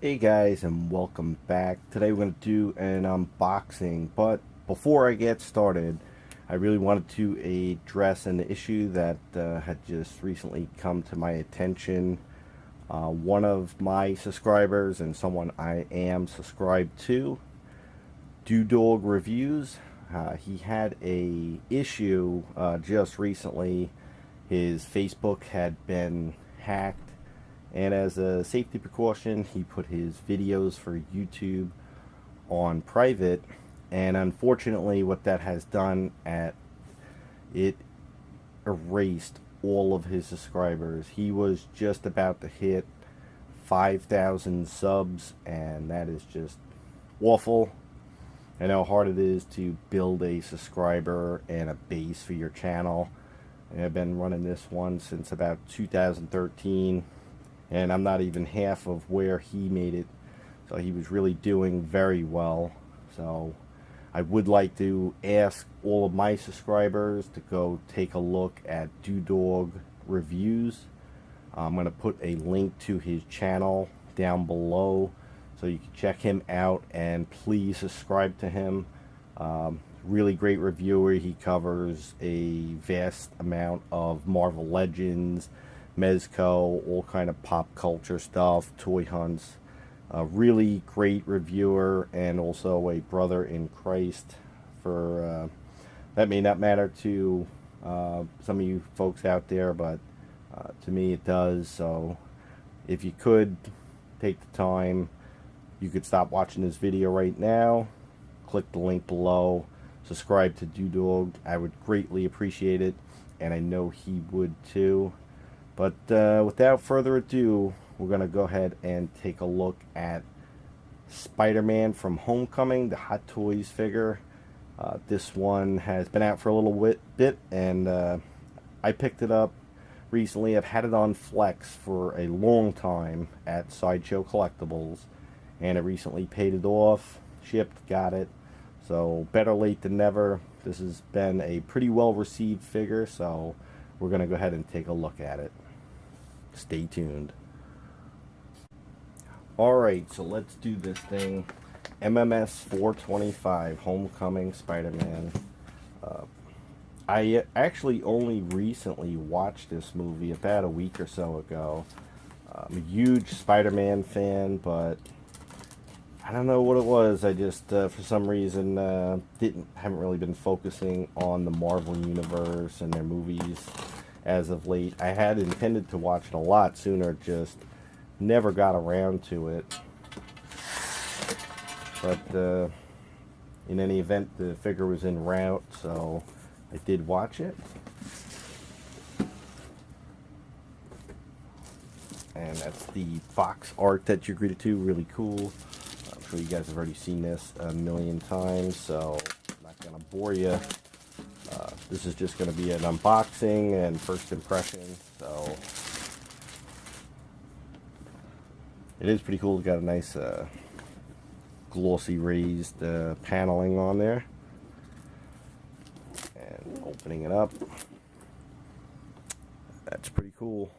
Hey guys, and welcome back. Today we're going to do an unboxing, but before I get started, I really wanted to address an issue that had just recently come to my attention. One of my subscribers and someone I am subscribed to, DewDawg Reviews, he had a issue just recently. His Facebook had been hacked, and as a safety precaution, he put his videos for YouTube on private. And unfortunately, what that has done it erased all of his subscribers. He was just about to hit 5,000 subs, and that is just awful. I know how hard it is to build a subscriber and a base for your channel. And I've been running this one since about 2013, and I'm not even half of where he made it. So he was really doing very well. So I would like to ask all of my subscribers to go take a look at DewDawg Reviews. I'm going to put a link to his channel down below so you can check him out, and please subscribe to him. Really great reviewer. He covers a vast amount of Marvel Legends, Mezco, all kind of pop culture stuff, toy hunts. A really great reviewer, and also a brother in Christ. For that may not matter to some of you folks out there, but to me it does. So if you could take the time, you could stop watching this video right now, click the link below, subscribe to DewDawg. I would greatly appreciate it, and I know he would too. But without further ado, we're going to go ahead and take a look at Spider-Man from Homecoming, the Hot Toys figure. This one has been out for a little bit, and I picked it up recently. I've had it on Flex for a long time at Sideshow Collectibles, and I recently paid it off, shipped, got it. So better late than never. This has been a pretty well received figure, so we're going to go ahead and take a look at it. Stay tuned. Alright, so let's do this thing. MMS 425, Homecoming Spider-Man. I actually only recently watched this movie about a week or so ago. I'm a huge Spider-Man fan, but I don't know what it was. I just, for some reason, haven't really been focusing on the Marvel Universe and their movies as of late. I had intended to watch it a lot sooner, just never got around to it. But in any event, the figure was en route, so I did watch it. And that's the box art that you're greeted to. Really cool. I'm sure you guys have already seen this a million times, so I'm not going to bore you. This is just going to be an unboxing and first impression. So it is pretty cool. It's got a nice glossy raised paneling on there. And opening it up, that's pretty cool.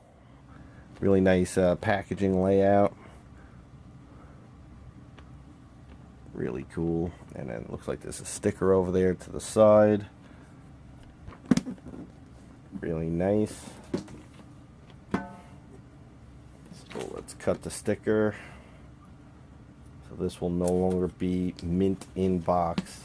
Really nice packaging layout. Really cool. And then it looks like there's a sticker over there to the side. Really nice. So let's cut the sticker. So this will no longer be mint in box.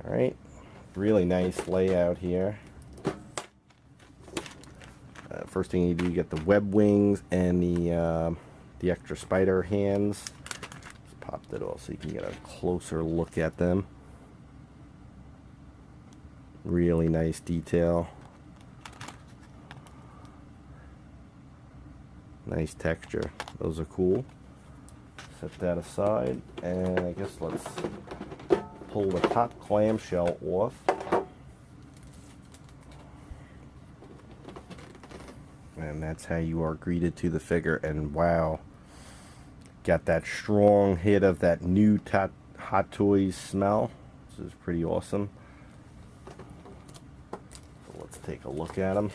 Alright, really nice layout here. First thing you do, you get the web wings and the extra spider hands. Just pop that off so you can get a closer look at them. Really nice detail. Nice texture. Those are cool. Set that aside, and I guess let's pull the top clamshell off. And that's how you are greeted to the figure. And wow, got that strong hit of that new Hot Toys smell. which is pretty awesome. So let's take a look at them.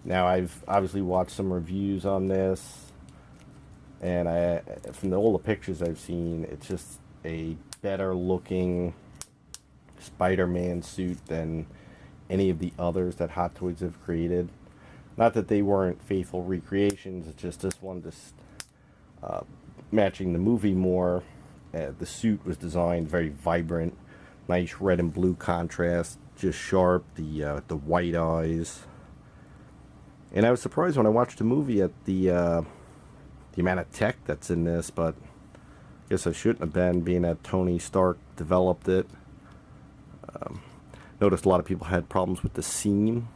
Now, I've obviously watched some reviews on this, and from all the pictures I've seen, it's just a better looking Spider-Man suit than any of the others that Hot Toys have created. Not that they weren't faithful recreations, it's just this one just matching the movie more. The suit was designed very vibrant, nice red and blue contrast, just sharp, the white eyes. And I was surprised when I watched the movie at the amount of tech that's in this, but I guess I shouldn't have been, being that Tony Stark developed it. Noticed a lot of people had problems with the seam.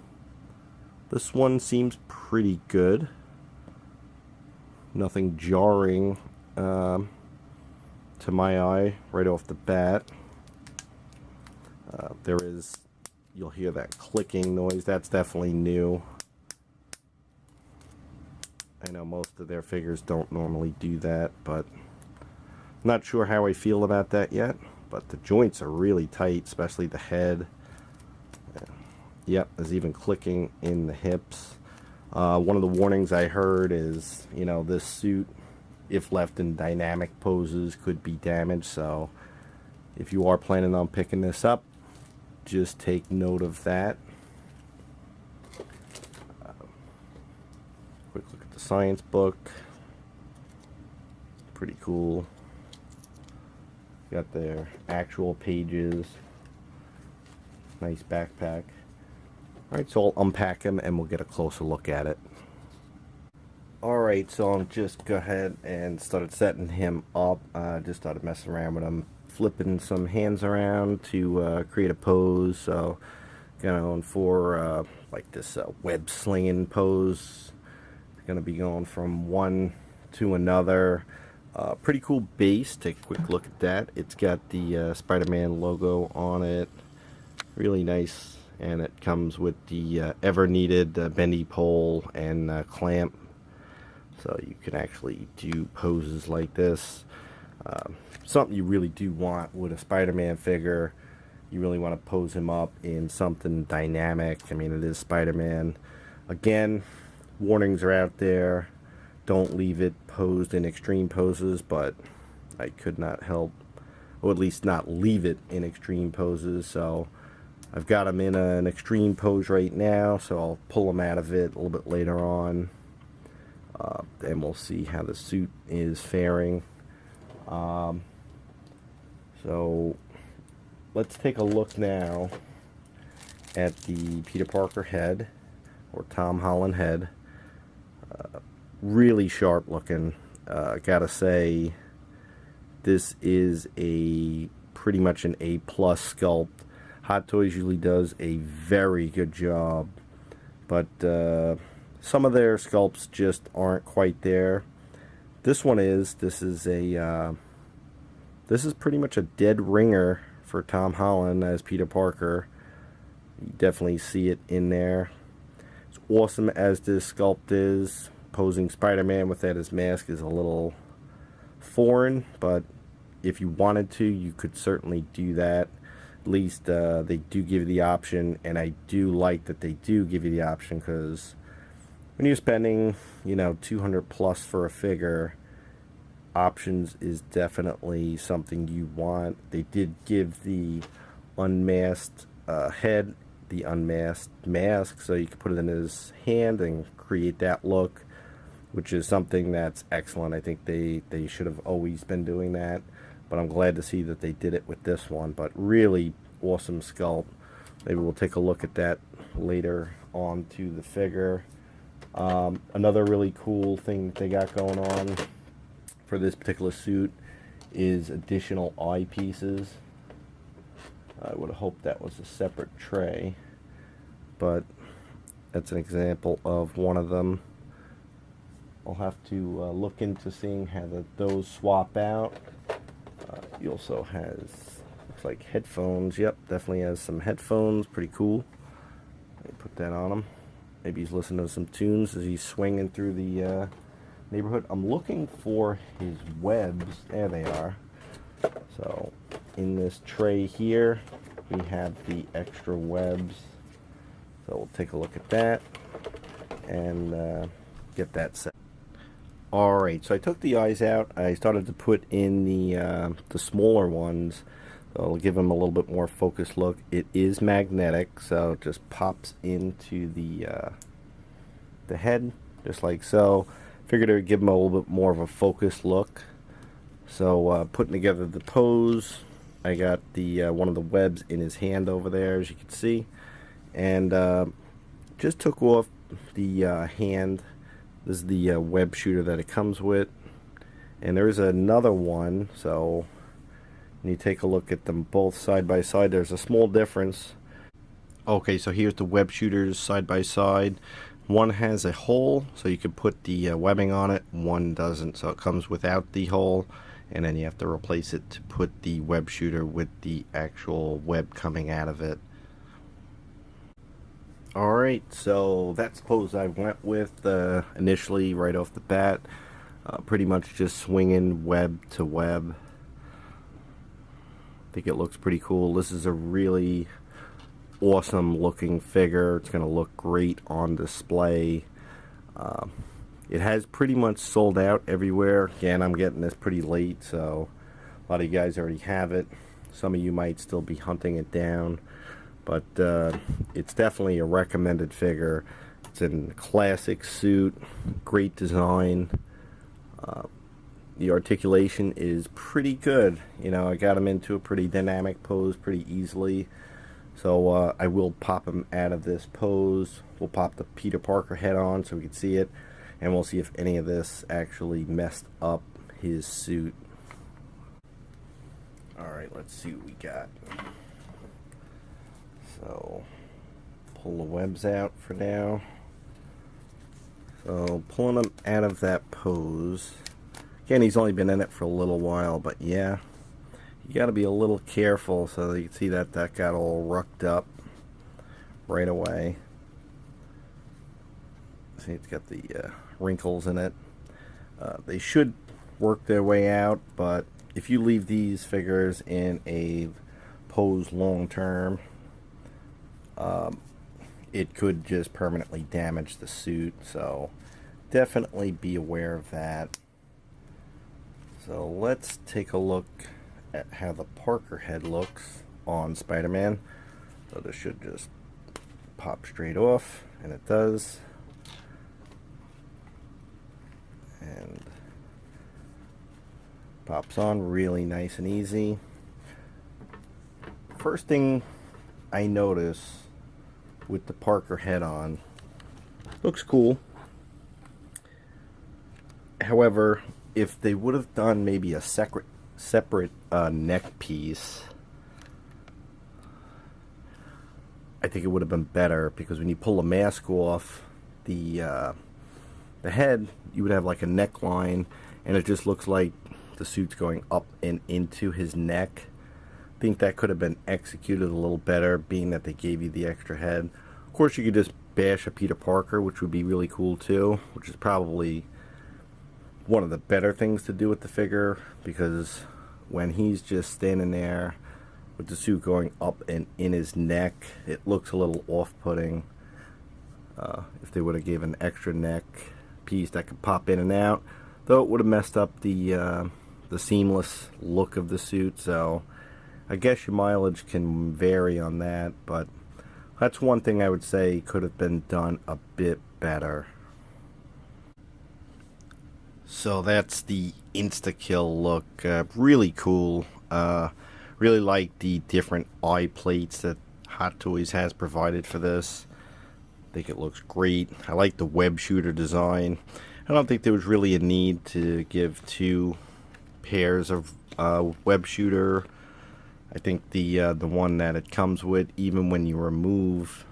This one seems pretty good. Nothing jarring to my eye right off the bat. You'll hear that clicking noise. That's definitely new. I know most of their figures don't normally do that, but I'm not sure how I feel about that yet. But the joints are really tight, especially the head. Yep, there's even clicking in the hips. One of the warnings I heard is, this suit, if left in dynamic poses, could be damaged. So if you are planning on picking this up, just take note of that. Quick look at the science book. Pretty cool. Got their actual pages. Nice backpack. Alright, so I'll unpack him and we'll get a closer look at it. Alright, so I'll just go ahead and started setting him up. Just started messing around with him, flipping some hands around to create a pose. So going for like this web slinging pose. Gonna be going from one to another. Pretty cool base. Take a quick look at that. It's got the Spider-Man logo on it. Really nice. And it comes with the ever needed bendy pole and clamp. So you can actually do poses like this. Something you really do want with a Spider-Man figure. You really want to pose him up in something dynamic. I mean, it is Spider-Man. Again, warnings are out there. Don't leave it posed in extreme poses, but I could not help, or at least not leave it in extreme poses. So I've got him in an extreme pose right now, so I'll pull him out of it a little bit later on. And we'll see how the suit is faring. So let's take a look now at the Peter Parker head, or Tom Holland head. Really sharp looking. Gotta say, this is pretty much an A+ sculpt. Hot Toys usually does a very good job, but some of their sculpts just aren't quite there. This one is. This is pretty much a dead ringer for Tom Holland as Peter Parker. You definitely see it in there. As awesome as this sculpt is, posing Spider-Man without his mask is a little foreign, but if you wanted to, you could certainly do that. At least they do give you the option, and I do like that they do give you the option, because when you're spending, $200+ for a figure, options is definitely something you want. They did give the unmasked head, the unmasked mask, so you can put it in his hand and create that look, which is something that's excellent. I think they should have always been doing that, but I'm glad to see that they did it with this one. But really awesome sculpt. Maybe we'll take a look at that later on to the figure. Another really cool thing that they got going on for this particular suit is additional eyepieces. I would have hoped that was a separate tray, but that's an example of one of them. I'll have to look into seeing how those swap out. He also has, looks like headphones. Yep, definitely has some headphones. Pretty cool. Let me put that on him. Maybe he's listening to some tunes as he's swinging through the neighborhood. I'm looking for his webs. There they are. So in this tray here, we have the extra webs. So we'll take a look at that and get that set. Alright, so I took the eyes out. I started to put in the smaller ones. So I'll give them a little bit more focused look. It is magnetic, so it just pops into the head, just like so. Figured it would give them a little bit more of a focused look. So putting together the pose, I got the one of the webs in his hand over there, as you can see, and just took off the hand. This is the web shooter that it comes with, and there is another one. So when you take a look at them both side by side, there's a small difference. Okay, so here's the web shooters side by side. One has a hole, so you could put the webbing on it. One doesn't, so it comes without the hole, and then you have to replace it to put the web shooter with the actual web coming out of it. Alright, so that's the pose I went with initially right off the bat. Pretty much just swinging web to web. I think it looks pretty cool. This is a really awesome looking figure. It's going to look great on display. It has pretty much sold out everywhere. Again, I'm getting this pretty late, so a lot of you guys already have it. Some of you might still be hunting it down. But it's definitely a recommended figure. It's in a classic suit, great design. The articulation is pretty good. You know, I got him into a pretty dynamic pose pretty easily. So I will pop him out of this pose. We'll pop the Peter Parker head on so we can see it. And we'll see if any of this actually messed up his suit. Alright, let's see what we got. So, pull the webs out for now. So, pulling them out of that pose. Again, he's only been in it for a little while, but yeah, you got to be a little careful. So you can see that got all rucked up right away. See, it's got the wrinkles in it. They should work their way out, but if you leave these figures in a pose long term, it could just permanently damage the suit, so definitely be aware of that. So let's take a look at how the Parker head looks on Spider-Man. So this should just pop straight off, and it does. And pops on really nice and easy. First thing I notice with the Parker head on, looks cool. However, if they would have done maybe a separate neck piece, I think it would have been better, because when you pull the mask off the head, you would have like a neckline, and it just looks like the suit's going up and into his neck. I think that could have been executed a little better, being that they gave you the extra head. Of course, you could just bash a Peter Parker, which would be really cool too, which is probably one of the better things to do with the figure, because when he's just standing there with the suit going up and in his neck, it looks a little off-putting. If they would have given an extra neck piece that could pop in and out, though, it would have messed up the seamless look of the suit. So I guess your mileage can vary on that, but that's one thing I would say could have been done a bit better. So that's the insta-kill look. Really cool. Really like the different eye plates that Hot Toys has provided for this. I think it looks great. I like the web shooter design. I don't think there was really a need to give two pairs of web shooter. I think the one that it comes with, even when you remove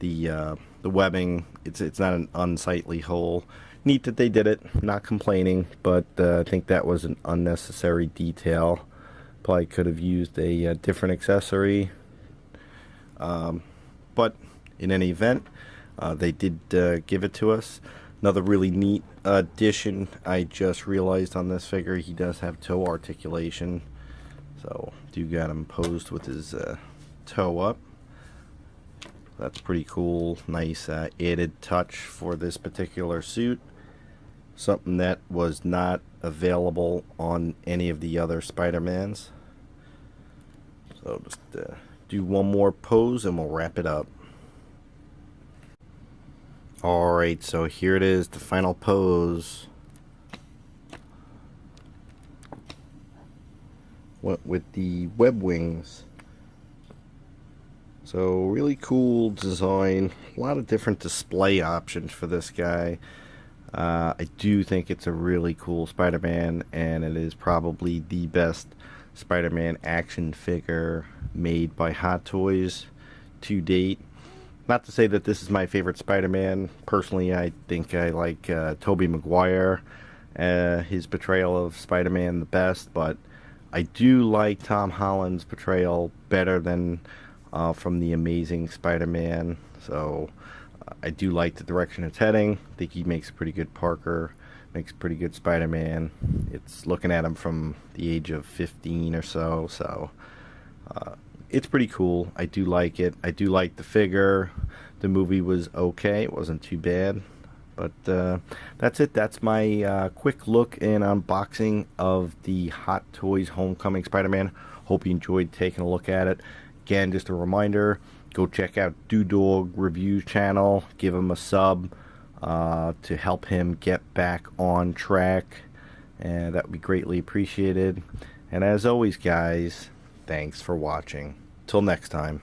the webbing, it's not an unsightly hole. Neat that they did it, not complaining, but I think that was an unnecessary detail. Probably could have used a different accessory. But in any event, they did give it to us. Another really neat addition I just realized on this figure, he does have toe articulation. So Dew got him posed with his toe up. That's pretty cool. Nice added touch for this particular suit. Something that was not available on any of the other Spider-Mans. So just do one more pose and we'll wrap it up. Alright, so here it is, the final pose. Went with the web wings. So really cool design. A lot of different display options for this guy. I do think it's a really cool Spider-Man, and it is probably the best Spider-Man action figure made by Hot Toys to date. Not to say that this is my favorite Spider-Man. Personally, I think I like Tobey Maguire, his portrayal of Spider-Man the best, but I do like Tom Holland's portrayal better than from the Amazing Spider-Man. So I do like the direction it's heading. I think he makes a pretty good Parker, makes a pretty good Spider-Man. It's looking at him from the age of 15 or so, so it's pretty cool. I do like it. I do like the figure. The movie was okay. It wasn't too bad. But that's it. That's my quick look and unboxing of the Hot Toys Homecoming Spider-Man. Hope you enjoyed taking a look at it. Again, just a reminder, go check out DewDawg Reviews channel. Give him a sub to help him get back on track. And that would be greatly appreciated. And as always, guys, thanks for watching. Till next time.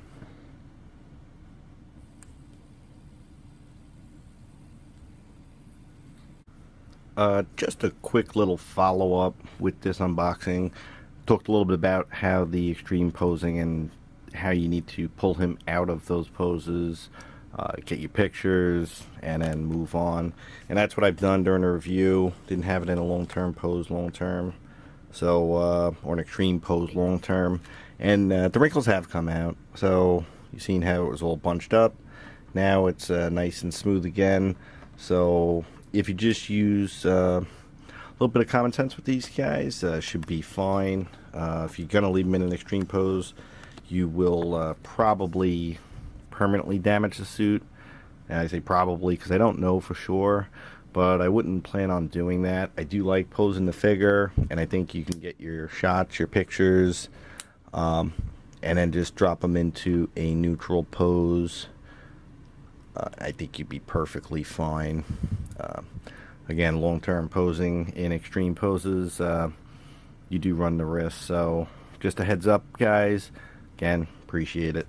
Just a quick little follow-up with this unboxing. Talked a little bit about how the extreme posing and how you need to pull him out of those poses, get your pictures, and then move on. And that's what I've done during the review. Didn't have it in a long-term pose long-term, so or an extreme pose long-term. And the wrinkles have come out, so you've seen how it was all bunched up. Now it's nice and smooth again. So if you just use a little bit of common sense with these guys, should be fine. If you're going to leave them in an extreme pose, you will probably permanently damage the suit. And I say probably because I don't know for sure, but I wouldn't plan on doing that. I do like posing the figure, and I think you can get your shots, your pictures, and then just drop them into a neutral pose. I think you'd be perfectly fine. Again, long-term posing in extreme poses, you do run the risk. So just a heads up, guys. Again, appreciate it.